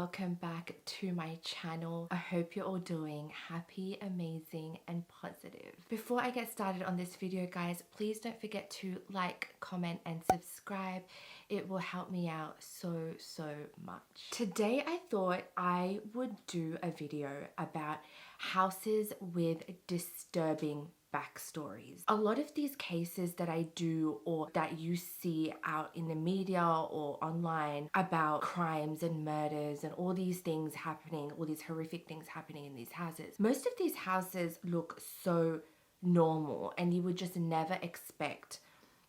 welcome back to my channel. I hope you're all doing happy, amazing, and positive. Before I get started on this video, guys, please don't forget to like, comment, and subscribe. It will help me out so much. Today I thought I would do a video about houses with disturbing backstories. A lot of these cases that I do or that you see out in the media or online about crimes and murders and all these things happening, all these horrific things happening in these houses, most of these houses look so normal and you would just never expect,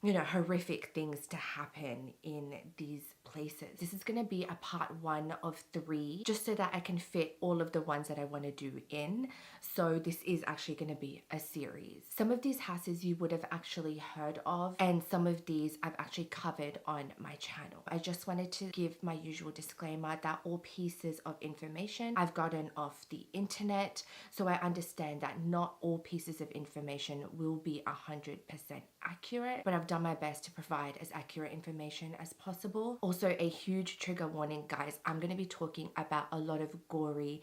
you know, horrific things to happen in these places. This is going to be a part 1 of 3, just so that I can fit all of the ones that I want to do in. So this is actually going to be a series. Some of these houses you would have actually heard of, and some of these I've actually covered on my channel. I just wanted to give my usual disclaimer that all pieces of information I've gotten off the internet, so I understand that not all pieces of information will be 100% accurate, but I've done my best to provide as accurate information as possible. Also, a huge trigger warning, guys. I'm going to be talking about a lot of gory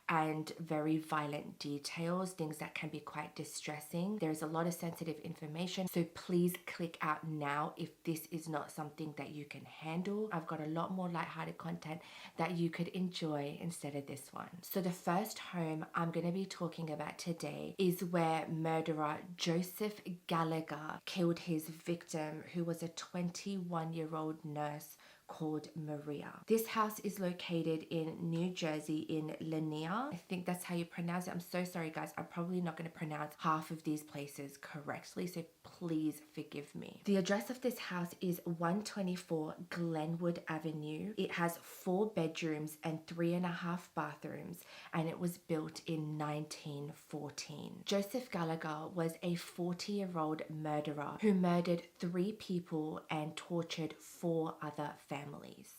and very violent details, things that can be quite distressing. There's a lot of sensitive information, so please click out now if this is not something that you can handle. I've got a lot more lighthearted content that you could enjoy instead of this one. So the first home I'm going to be talking about today is where murderer Joseph Gallagher killed his victim, who was a 21-year-old nurse called Maria. This house is located in New Jersey in Lanier. I think that's how you pronounce it. I'm so sorry, guys. I'm probably not going to pronounce half of these places correctly, so please forgive me. The address of this house is 124 Glenwood Avenue. It has 4 bedrooms and 3.5 bathrooms, and it was built in 1914. Joseph Gallagher was a 40-year-old murderer who murdered 3 people and tortured 4 other families.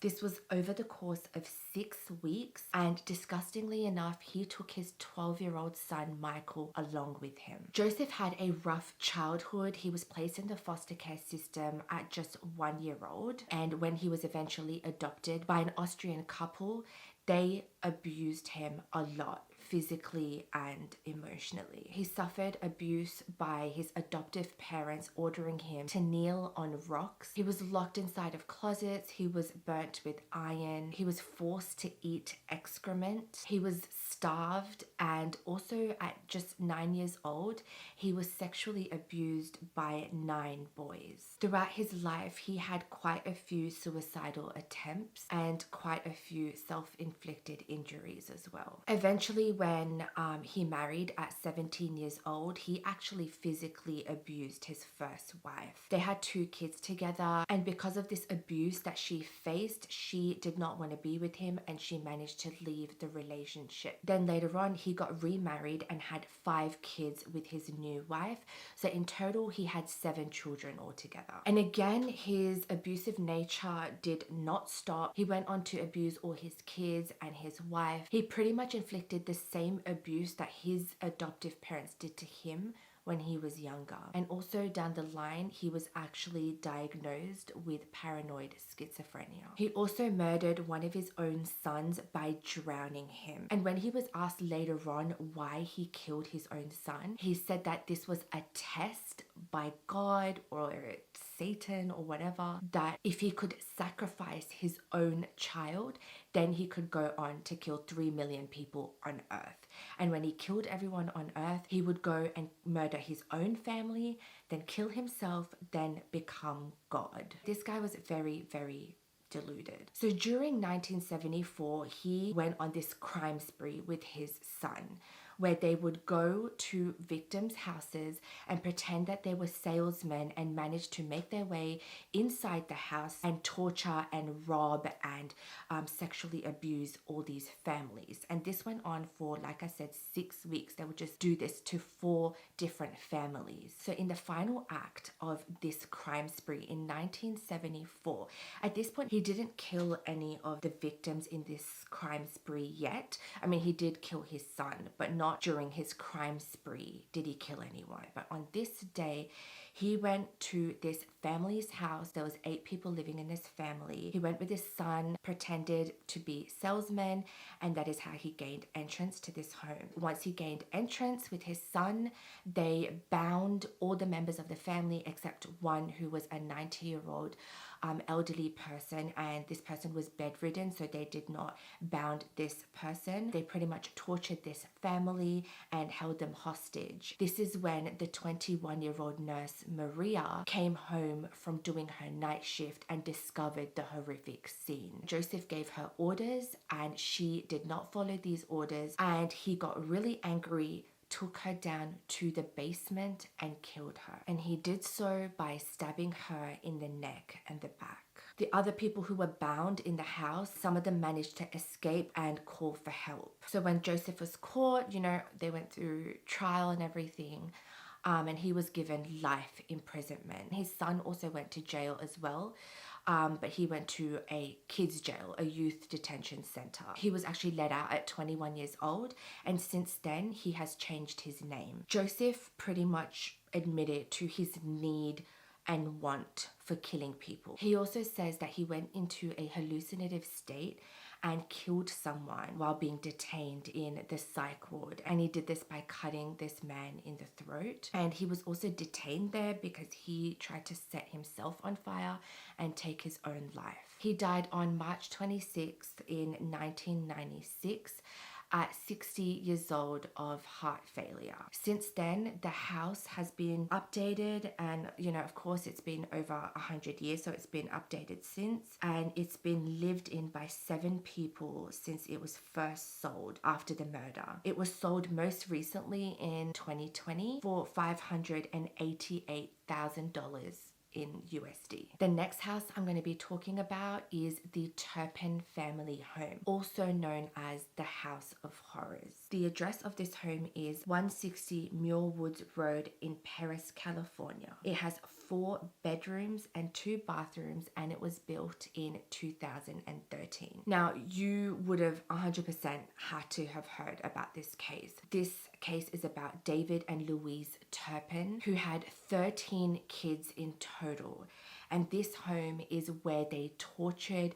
This was over the course of 6 weeks, and disgustingly enough, he took his 12-year-old son Michael along with him. Joseph had a rough childhood. He was placed in the foster care system at just 1 year old, and when he was eventually adopted by an Austrian couple, they abused him a lot, physically and emotionally. He suffered abuse by his adoptive parents ordering him to kneel on rocks. He was locked inside of closets. He was burnt with iron. He was forced to eat excrement. He was starved, and also at just 9 years old, he was sexually abused by 9 boys. Throughout his life, he had quite a few suicidal attempts and quite a few self-inflicted injuries as well. Eventually, when he married at 17 years old, he actually physically abused his first wife. They had 2 kids together, and because of this abuse that she faced, she did not want to be with him, and she managed to leave the relationship. Then later on, he got remarried and had 5 kids with his new wife. So in total, he had 7 children altogether. And again, his abusive nature did not stop. He went on to abuse all his kids and his wife. He pretty much inflicted the same abuse that his adoptive parents did to him when he was younger. And also down the line, he was actually diagnosed with paranoid schizophrenia. He also murdered one of his own sons by drowning him. And when he was asked later on why he killed his own son, he said that this was a test by God or Satan or whatever, that if he could sacrifice his own child, then he could go on to kill 3 million people on earth. And when he killed everyone on earth, he would go and murder his own family, then kill himself, then become God. This guy was very deluded. So during 1974, he went on this crime spree with his son, where they would go to victims' houses and pretend that they were salesmen and manage to make their way inside the house and torture and rob and sexually abuse all these families. And this went on for, like I said, 6 weeks. They would just do this to 4 different families. So in the final act of this crime spree in 1974, at this point, he didn't kill any of the victims in this crime spree yet. I mean, he did kill his son, but not not during his crime spree did he kill anyone. But on this day, he went to this family's house. There was 8 people living in this family. He went with his son, pretended to be salesman, and that is how he gained entrance to this home. Once he gained entrance with his son, they bound all the members of the family except one who was a 90-year-old elderly person, and this person was bedridden, so they did not bound this person. They pretty much tortured this family and held them hostage. This is when the 21-year-old nurse Maria came home from doing her night shift and discovered the horrific scene. Joseph gave her orders and she did not follow these orders, and he got really angry, took her down to the basement and killed her. And he did so by stabbing her in the neck and the back. The other people who were bound in the house, some of them managed to escape and call for help. So when Joseph was caught, you know, they went through trial and everything. And he was given life imprisonment. His son also went to jail as well. But he went to a kids jail, a youth detention center. He was actually let out at 21 years old, and since then he has changed his name. Joseph pretty much admitted to his need and want for killing people. He also says that he went into a hallucinative state and killed someone while being detained in the psych ward, and he did this by cutting this man in the throat. And he was also detained there because he tried to set himself on fire and take his own life. He died on March 26th in 1996 at 60 years old of heart failure. Since then, the house has been updated, and you know, of course, it's been over 100 years, so it's been updated since, and it's been lived in by 7 people since it was first sold after the murder. It was sold most recently in 2020 for $588,000 in USD. The next house I'm going to be talking about is the Turpin family home, also known as the House of Horrors. The address of this home is 160 Muir Woods Road in Perris, California. It has 4 bedrooms and 2 bathrooms, and it was built in 2013. Now, you would have 100% had to have heard about this case. This case is about David and Louise Turpin, who had 13 kids in total. And this home is where they tortured,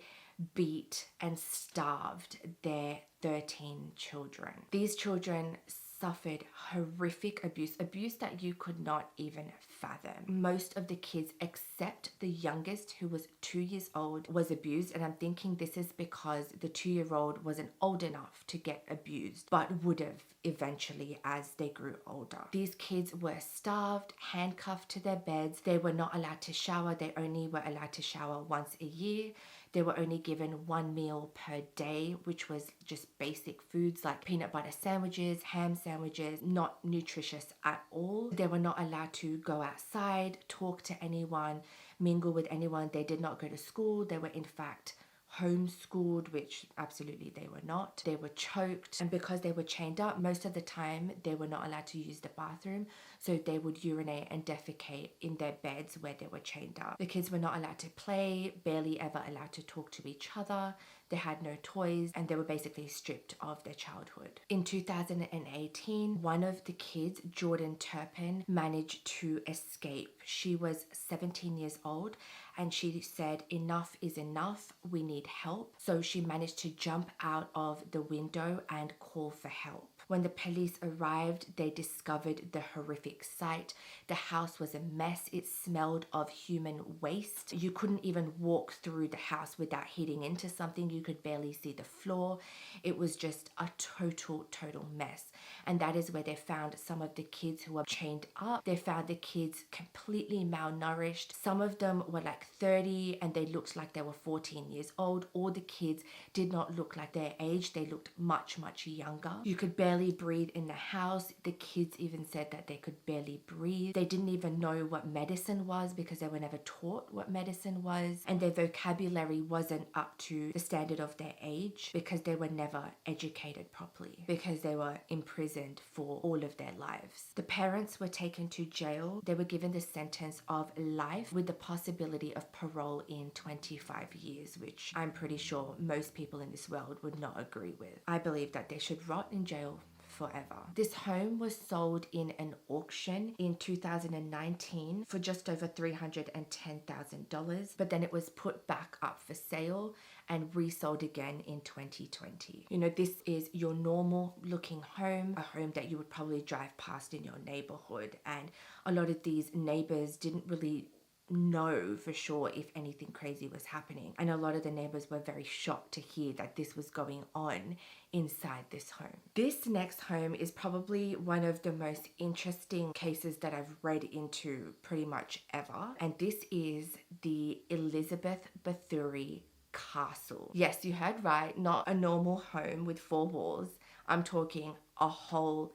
beat, and starved their 13 children. These children suffered horrific abuse that you could not even fathom. Most of the kids, except the youngest, who was 2 years old, was abused, and I'm thinking this is because the 2-year-old wasn't old enough to get abused, but would have eventually as they grew older. These kids were starved, handcuffed to their beds. They were not allowed to shower. They only were allowed to shower once a year. They were only given 1 meal per day, which was just basic foods like peanut butter sandwiches, ham sandwiches, not nutritious at all. They were not allowed to go outside, talk to anyone, mingle with anyone. They did not go to school. They were in fact homeschooled, which absolutely they were not. They were choked, and because they were chained up, most of the time they were not allowed to use the bathroom, so they would urinate and defecate in their beds where they were chained up. The kids were not allowed to play, barely ever allowed to talk to each other. They had no toys, and they were basically stripped of their childhood. In 2018, one of the kids, Jordan Turpin, managed to escape. She was 17 years old, and she said, "Enough is enough, we need help." So she managed to jump out of the window and call for help. When the police arrived, they discovered the horrific sight. The house was a mess. It smelled of human waste. You couldn't even walk through the house without hitting into something. You could barely see the floor. It was just a total mess. And that is where they found some of the kids who were chained up. They found the kids completely malnourished. Some of them were like 30 and they looked like they were 14 years old. All the kids did not look like their age. They looked much younger. You could barely breathe in the house. The kids even said that they could barely breathe. They didn't even know what medicine was because they were never taught what medicine was, and their vocabulary wasn't up to the standard of their age because they were never educated properly, because they were imprisoned for all of their lives. The parents were taken to jail. They were given the sentence of life with the possibility of parole in 25 years, which I'm pretty sure most people in this world would not agree with. I believe that they should rot in jail forever. This home was sold in an auction in 2019 for just over $310,000, but then it was put back up for sale and resold again in 2020. You know, this is your normal looking home, a home that you would probably drive past in your neighborhood, and a lot of these neighbors didn't really know for sure if anything crazy was happening, and a lot of the neighbors were very shocked to hear that this was going on inside this home. This next home is probably one of the most interesting cases that I've read into pretty much ever, and this is the Elizabeth Bathury castle. Yes, you heard right, not a normal home with four walls. I'm talking a whole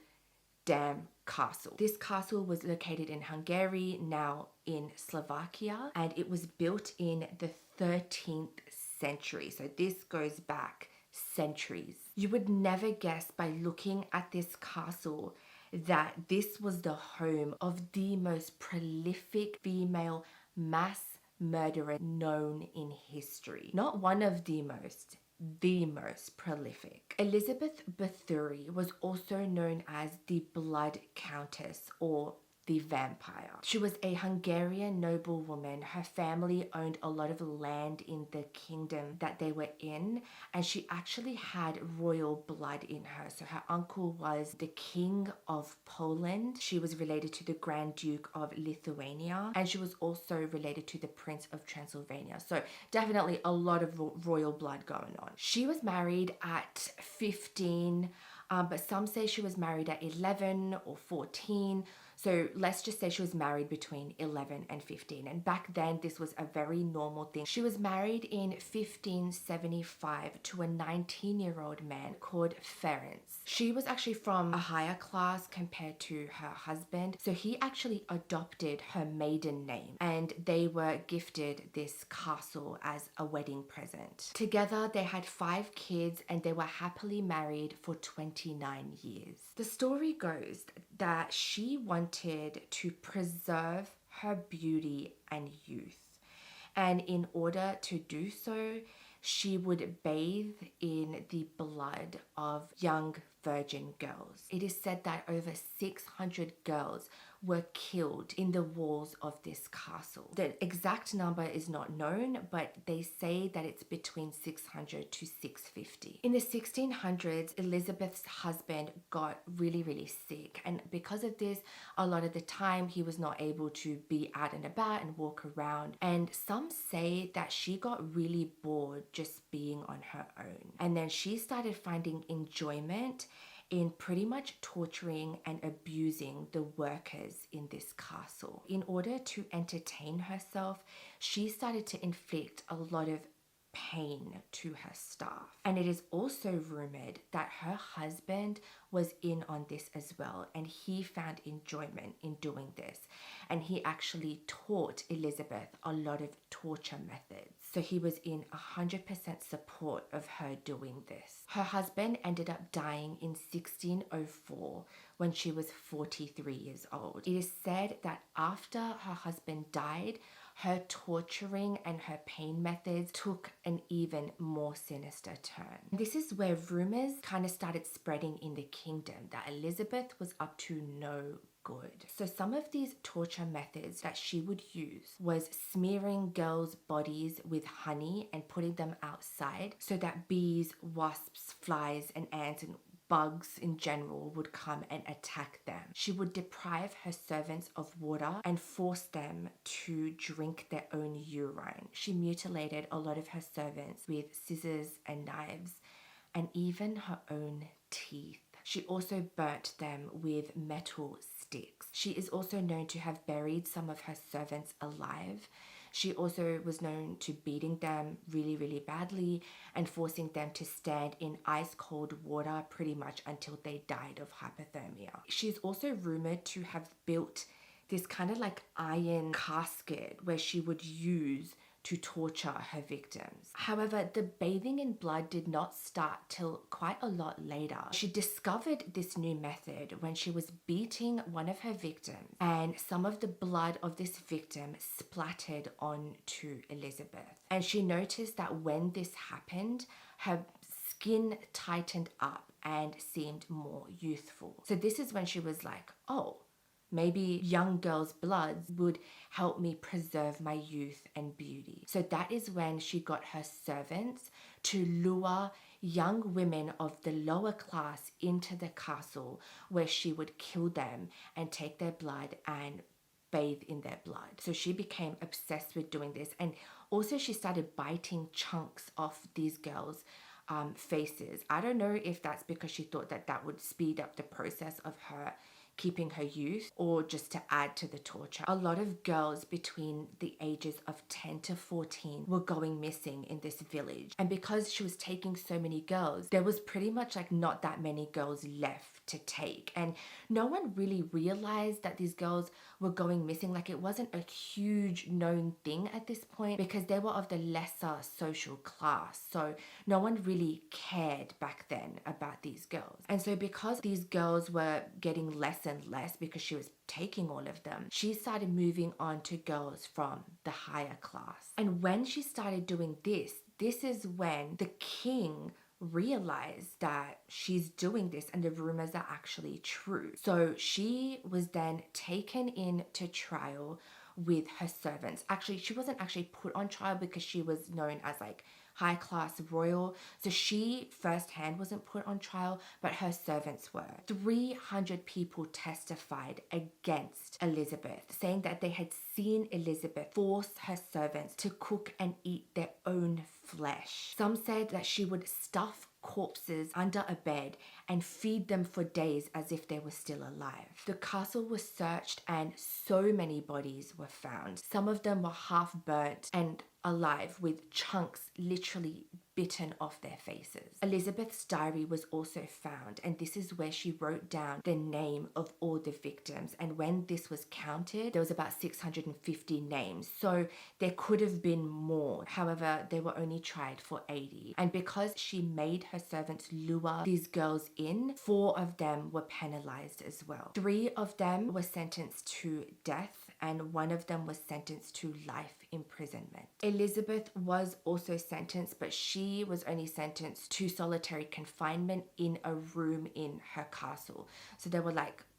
damn castle. This castle was located in Hungary, now in Slovakia, and it was built in the 13th century. So this goes back centuries. You would never guess by looking at this castle that this was the home of the most prolific female mass murderer known in history. Not one of the most prolific. Elizabeth Bathury was also known as the Blood Countess or the vampire. She was a Hungarian noblewoman. Her family owned a lot of land in the kingdom that they were in, and she actually had royal blood in her. So her uncle was the King of Poland. She was related to the Grand Duke of Lithuania, and she was also related to the Prince of Transylvania. So definitely a lot of royal blood going on. She was married at 15, but some say she was married at 11 or 14. So let's just say she was married between 11 and 15. And back then, this was a very normal thing. She was married in 1575 to a 19-year-old man called Ferenc. She was actually from a higher class compared to her husband. So he actually adopted her maiden name, and they were gifted this castle as a wedding present. Together, they had 5 kids, and they were happily married for 29 years. The story goes that she wanted to preserve her beauty and youth, and in order to do so, she would bathe in the blood of young virgin girls. It is said that over 600 girls were killed in the walls of this castle. The exact number is not known, but they say that it's between 600 to 650. In the 1600s, Elizabeth's husband got really sick, and because of this, a lot of the time he was not able to be out and about and walk around, and some say that she got really bored just being on her own, and then she started finding enjoyment in pretty much torturing and abusing the workers in this castle. In order to entertain herself, she started to inflict a lot of pain to her staff. And it is also rumored that her husband was in on this as well, and he found enjoyment in doing this. And he actually taught Elizabeth a lot of torture methods. So he was in 100% support of her doing this. Her husband ended up dying in 1604 when she was 43 years old. It is said that after her husband died, her torturing and her pain methods took an even more sinister turn. This is where rumors kind of started spreading in the kingdom that Elizabeth was up to no good. So some of these torture methods that she would use was smearing girls' bodies with honey and putting them outside so that bees, wasps, flies, and ants and bugs in general would come and attack them. She would deprive her servants of water and force them to drink their own urine. She mutilated a lot of her servants with scissors and knives, and even her own teeth. She also burnt them with metal sticks. She is also known to have buried some of her servants alive. She also was known to beating them really badly and forcing them to stand in ice cold water pretty much until they died of hypothermia. She's also rumored to have built this kind of like iron casket where she would use to torture her victims. However, the bathing in blood did not start till quite a lot later. She discovered this new method when she was beating one of her victims, and some of the blood of this victim splattered onto Elizabeth. And she noticed that when this happened, her skin tightened up and seemed more youthful. So this is when she was like, oh, maybe young girls' bloods would help me preserve my youth and beauty. So that is when she got her servants to lure young women of the lower class into the castle, where she would kill them and take their blood and bathe in their blood. So she became obsessed with doing this, and also she started biting chunks off these girls' faces. I don't know if that's because she thought that that would speed up the process of her keeping her youth, or just to add to the torture. A lot of girls between the ages of 10 to 14 were going missing in this village, and because she was taking so many girls, there was pretty much like not that many girls left to take, and no one really realized that these girls were going missing. Like, it wasn't a huge known thing at this point because they were of the lesser social class, so no one really cared back then about these girls. And so because these girls were getting less and less because she was taking all of them, she started moving on to girls from the higher class. And when she started doing this is when the king realized that she's doing this and the rumors are actually true. So she was then taken into trial with her servants. Actually, she wasn't actually put on trial because she was known as like high class royal. So she firsthand wasn't put on trial, but her servants were. 300 people testified against Elizabeth, saying that they had seen Elizabeth force her servants to cook and eat their own flesh. Some said that she would stuff corpses under a bed and feed them for days as if they were still alive. The castle was searched and so many bodies were found. Some of them were half burnt and alive with chunks literally bitten off their faces. Elizabeth's diary was also found, and this is where she wrote down the name of all the victims, and when this was counted, there was about 650 names, so there could have been more. However, they were only tried for 80, and because she made her servants lure these girls in, 4 of them were penalized as well. 3 of them were sentenced to death and 1 of them was sentenced to life imprisonment. Elizabeth was also sentenced, but she was only sentenced to solitary confinement in a room in her castle. So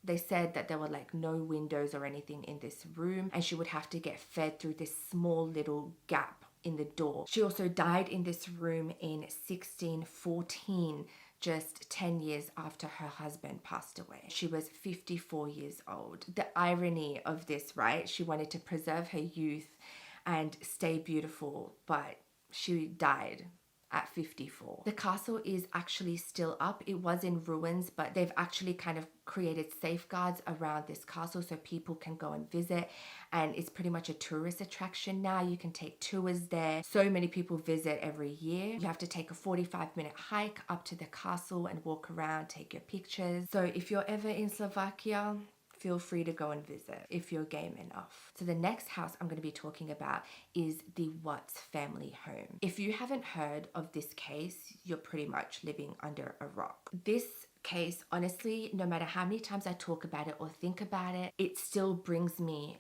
they said that there were like no windows or anything in this room, and she would have to get fed through this small little gap in the door. She also died in this room in 1614, just 10 years after her husband passed away. She was 54 years old. The irony of this, right? She wanted to preserve her youth and stay beautiful, but she died at 54. The castle is actually still up. It was in ruins, but they've actually kind of created safeguards around this castle so people can go and visit, and it's pretty much a tourist attraction now. You can take tours there. So many people visit every year. You have to take a 45-minute hike up to the castle and walk around, take your pictures. So if you're ever in Slovakia, feel free to go and visit if you're game enough. So the next house I'm going to be talking about is the Watts family home. If you haven't heard of this case, you're pretty much living under a rock. This case, honestly, no matter how many times I talk about it or think about it, it still brings me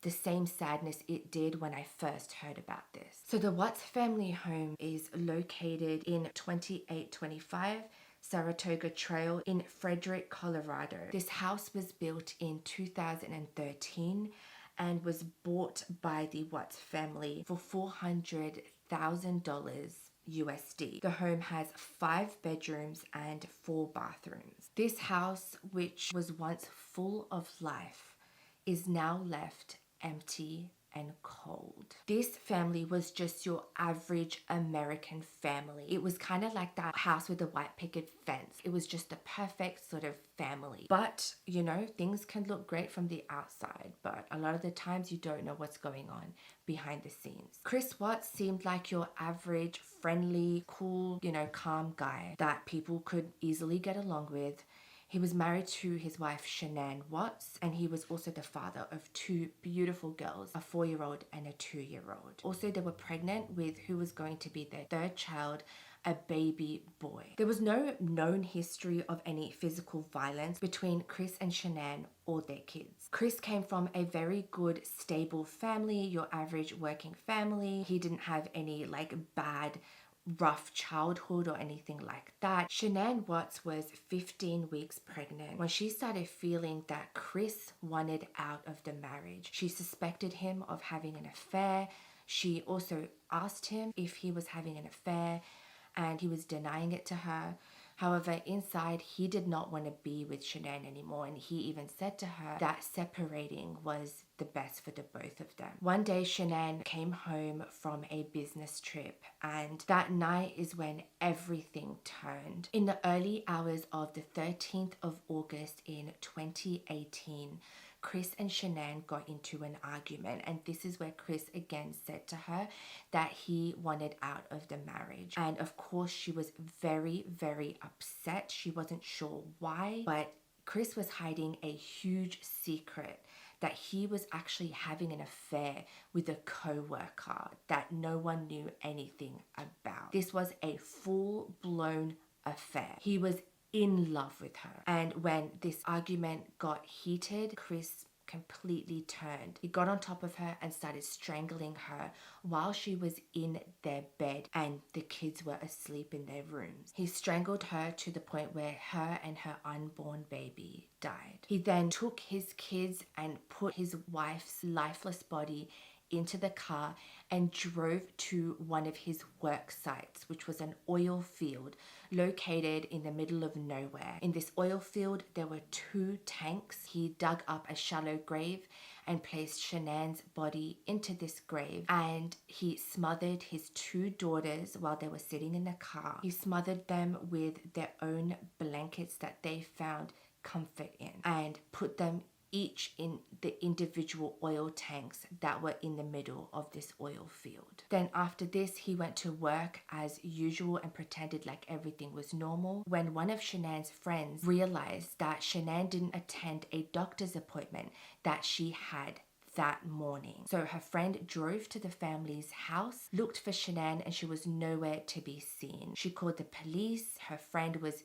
the same sadness it did when I first heard about this. So the Watts family home is located in 2825 Saratoga Trail in Frederick, Colorado. This house was built in 2013 and was bought by the Watts family for $400,000 USD. The home has 5 bedrooms and 4 bathrooms. This house, which was once full of life, is now left empty and cold. This family was just your average American family. It was kind of like that house with the white picket fence. It was just the perfect sort of family. But, you know, things can look great from the outside, but a lot of the times you don't know what's going on behind the scenes. Chris Watts seemed like your average, friendly, cool, you know, calm guy that people could easily get along with. He was married to his wife, Shanann Watts, and he was also the father of 2 beautiful girls, a 4-year-old and a 2-year-old. Also, they were pregnant with who was going to be their 3rd child, a baby boy. There was no known history of any physical violence between Chris and Shanann or their kids. Chris came from a very good, stable family, your average working family. He didn't have any like bad rough childhood or anything like that. Shanann Watts was 15 weeks pregnant when she started feeling that Chris wanted out of the marriage. She suspected him of having an affair. She also asked him if he was having an affair, and he was denying it to her. However, inside, he did not want to be with Shanann anymore, and he even said to her that separating was the best for the both of them. One day, Shanann came home from a business trip, and that night is when everything turned. In the early hours of the 13th of August in 2018, Chris and Shanann got into an argument, and this is where Chris again said to her that he wanted out of the marriage. And of course, she was very, very upset. She wasn't sure why, but Chris was hiding a huge secret, that he was actually having an affair with a co-worker that no one knew anything about. This was a full-blown affair. He was in love with her. And when this argument got heated, Chris completely turned. He got on top of her and started strangling her while she was in their bed and the kids were asleep in their rooms. He strangled her to the point where her and her unborn baby died. He then took his kids and put his wife's lifeless body into the car and drove to one of his work sites, which was an oil field located in the middle of nowhere. In this oil field, there were 2 tanks. He dug up a shallow grave and placed Shanann's body into this grave, and he smothered his 2 daughters while they were sitting in the car. He smothered them with their own blankets that they found comfort in and put them each in the individual oil tanks that were in the middle of this oil field. Then after this, he went to work as usual and pretended like everything was normal. When one of Shanann's friends realized that Shanann didn't attend a doctor's appointment that she had that morning. So her friend drove to the family's house, looked for Shanann, and she was nowhere to be seen. She called the police. Her friend was,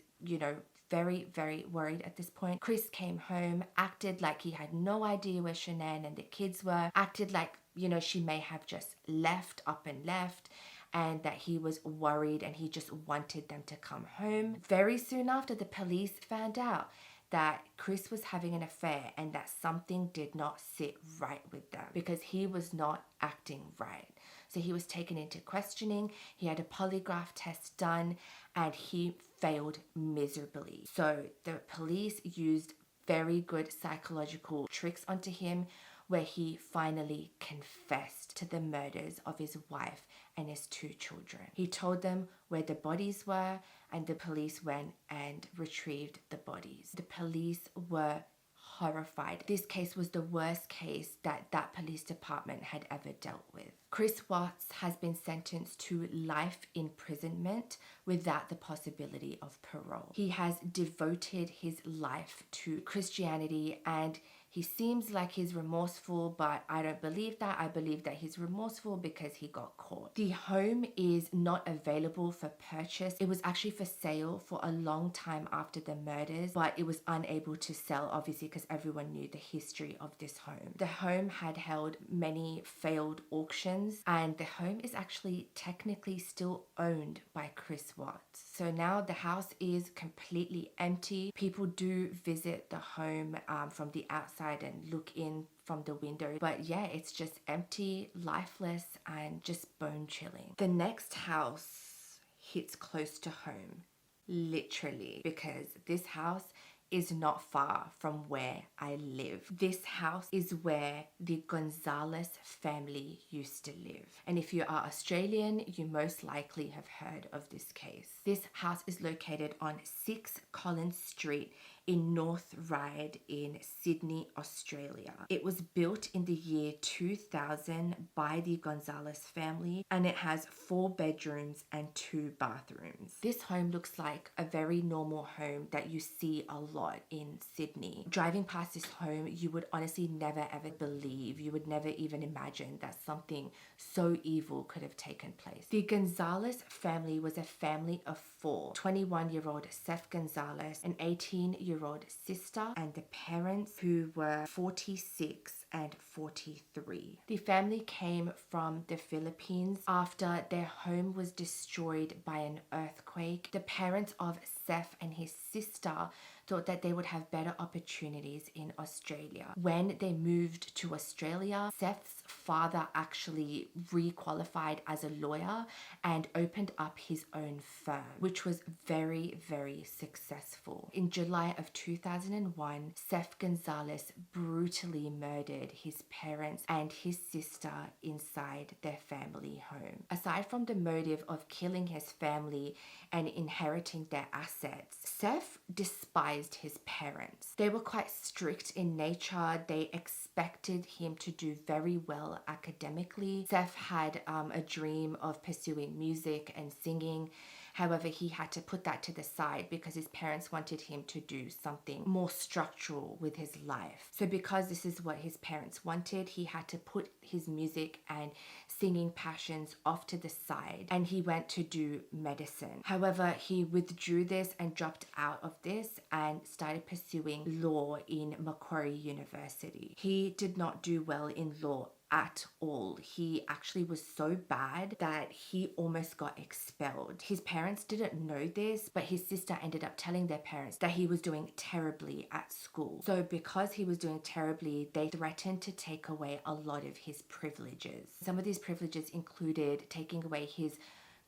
very, very worried at this point. Chris came home, acted like he had no idea where Shanann and the kids were, acted like, she may have just left, up and left, and that he was worried and he just wanted them to come home. Very soon after, the police found out that Chris was having an affair and that something did not sit right with them because he was not acting right. So he was taken into questioning. He had a polygraph test done and he failed miserably. So the police used very good psychological tricks onto him, where he finally confessed to the murders of his wife and his 2 children. He told them where the bodies were, and the police went and retrieved the bodies. The police were horrified. This case was the worst case that police department had ever dealt with. Chris Watts has been sentenced to life imprisonment without the possibility of parole. He has devoted his life to Christianity, and he seems like he's remorseful, but I don't believe that. I believe that he's remorseful because he got caught. The home is not available for purchase. It was actually for sale for a long time after the murders, but it was unable to sell, obviously, because everyone knew the history of this home. The home had held many failed auctions, and the home is actually technically still owned by Chris Watts. So now the house is completely empty. People do visit the home from the outside and look in from the window, but yeah, it's just empty, lifeless, and just bone chilling. The next house hits close to home, literally, because this house is not far from where I live. This house is where the Gonzalez family used to live. And if you are Australian, you most likely have heard of this case. This house is located on 6 Collins Street in North Ryde in Sydney, Australia. It was built in the year 2000 by the Gonzalez family, and it has 4 bedrooms and 2 bathrooms. This home looks like a very normal home that you see a lot in Sydney. Driving past this home, you would honestly never ever believe, you would never even imagine that something so evil could have taken place. The Gonzalez family was a family of 4. 21-year-old Seth Gonzalez, an 18-year-old 18-year-old sister and the parents, who were 46 and 43. The family came from the Philippines after their home was destroyed by an earthquake. The parents of Seth and his sister thought that they would have better opportunities in Australia. When they moved to Australia, Seth's father actually re-qualified as a lawyer and opened up his own firm, which was very, very successful. In July of 2001, Seth Gonzalez brutally murdered his parents and his sister inside their family home. Aside from the motive of killing his family and inheriting their assets, Seth despised his parents. They were quite strict in nature. They expected him to do very well academically. Seth had a dream of pursuing music and singing. However, he had to put that to the side because his parents wanted him to do something more structural with his life. So because this is what his parents wanted, he had to put his music and singing passions off to the side, and he went to do medicine. However, he withdrew this and dropped out of this and started pursuing law in Macquarie University. He did not do well in law at all. He actually was so bad that he almost got expelled. His parents didn't know this, but his sister ended up telling their parents that he was doing terribly at school. So because he was doing terribly, they threatened to take away a lot of his privileges. Some of these privileges included taking away his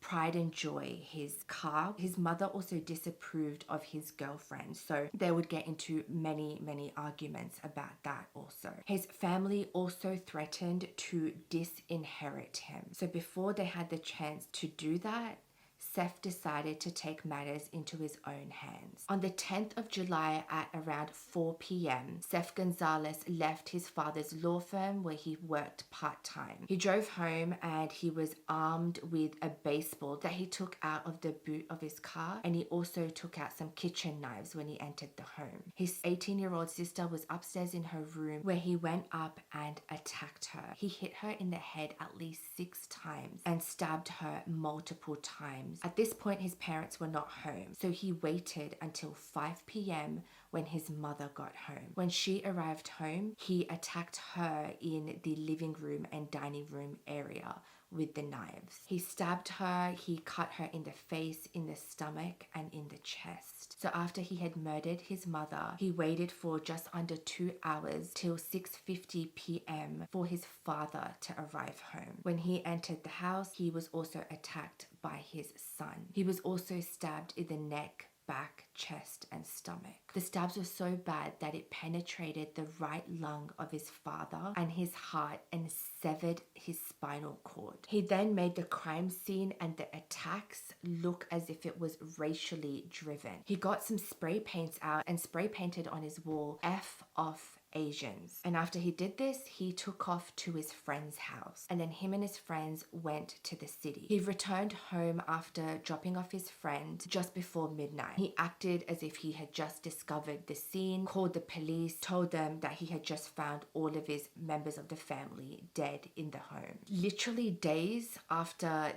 pride and joy, his car. His mother also disapproved of his girlfriend, so they would get into many arguments about that also. His family also threatened to disinherit him. So before they had the chance to do that, Seth decided to take matters into his own hands. On the 10th of July at around 4 p.m., Seth Gonzalez left his father's law firm where he worked part-time. He drove home and he was armed with a baseball that he took out of the boot of his car, and he also took out some kitchen knives when he entered the home. His 18-year-old sister was upstairs in her room where he went up and attacked her. He hit her in the head at least 6 times and stabbed her multiple times. At this point, his parents were not home, so he waited until 5 p.m. when his mother got home. When she arrived home, he attacked her in the living room and dining room area with the knives. He stabbed her, he cut her in the face, in the stomach, and in the chest. So after he had murdered his mother, he waited for just under 2 hours till 6:50 p.m. for his father to arrive home. When he entered the house, he was also attacked by his son. He was also stabbed in the neck, back, chest, and stomach. The stabs were so bad that it penetrated the right lung of his father and his heart and severed his spinal cord. He then made the crime scene and the attacks look as if it was racially driven. He got some spray paints out and spray painted on his wall, F off Asians. And after he did this, he took off to his friend's house, and then him and his friends went to the city. He returned home after dropping off his friend just before midnight. He acted as if he had just discovered the scene, called the police, told them that he had just found all of his members of the family dead in the home. Literally days after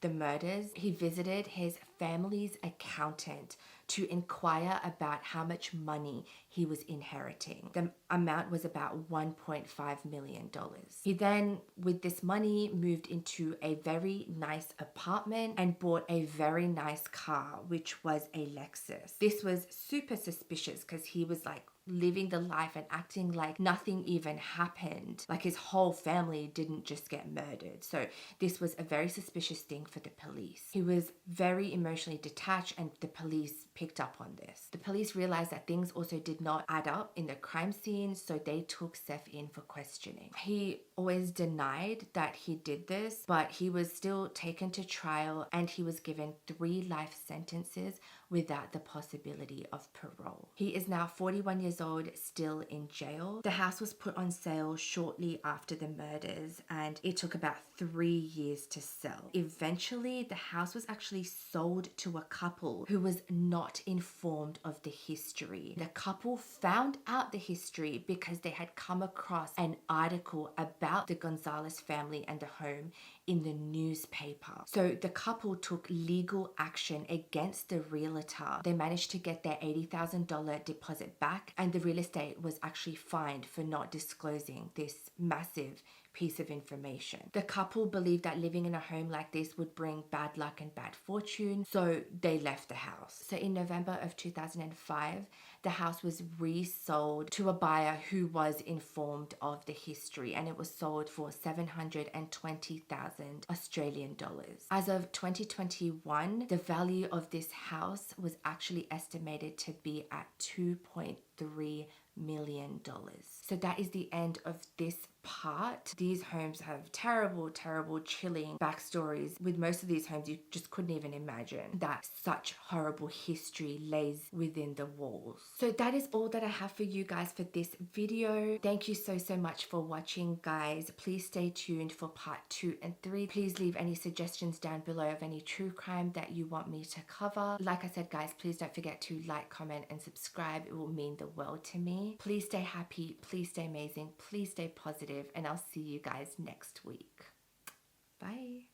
the murders, he visited his family's accountant to inquire about how much money he was inheriting. The amount was about $1.5 million. He then, with this money, moved into a very nice apartment and bought a very nice car, which was a Lexus. This was super suspicious because he was like living the life and acting like nothing even happened. Like his whole family didn't just get murdered. So this was a very suspicious thing for the police. He was very emotionally detached, and the police picked up on this. The police realized that things also did not add up in the crime scene, so they took Seth in for questioning. He always denied that he did this, but he was still taken to trial and he was given 3 life sentences without the possibility of parole. He is now 41 years years old, still in jail. The house was put on sale shortly after the murders and it took about 3 years to sell. Eventually, the house was actually sold to a couple who was not informed of the history. The couple found out the history because they had come across an article about the Gonzalez family and the home in the newspaper. So the couple took legal action against the realtor. They managed to get their $80,000 deposit back, and the real estate was actually fined for not disclosing this massive piece of information. The couple believed that living in a home like this would bring bad luck and bad fortune, so they left the house. So in November of 2005, the house was resold to a buyer who was informed of the history, and it was sold for 720,000 Australian dollars. As of 2021, the value of this house was actually estimated to be at $2.3 million. So that is the end of this part. These homes have terrible, chilling backstories. With most of these homes, you just couldn't even imagine that such horrible history lays within the walls. So that is all that I have for you guys for this video. Thank you so much for watching, guys. Please stay tuned for part 2 and 3. Please leave any suggestions down below of any true crime that you want me to cover. Like I said, guys, please don't forget to like, comment, and subscribe. It will mean the world to me. Please stay happy, please stay amazing, please stay positive, and I'll see you guys next week. Bye.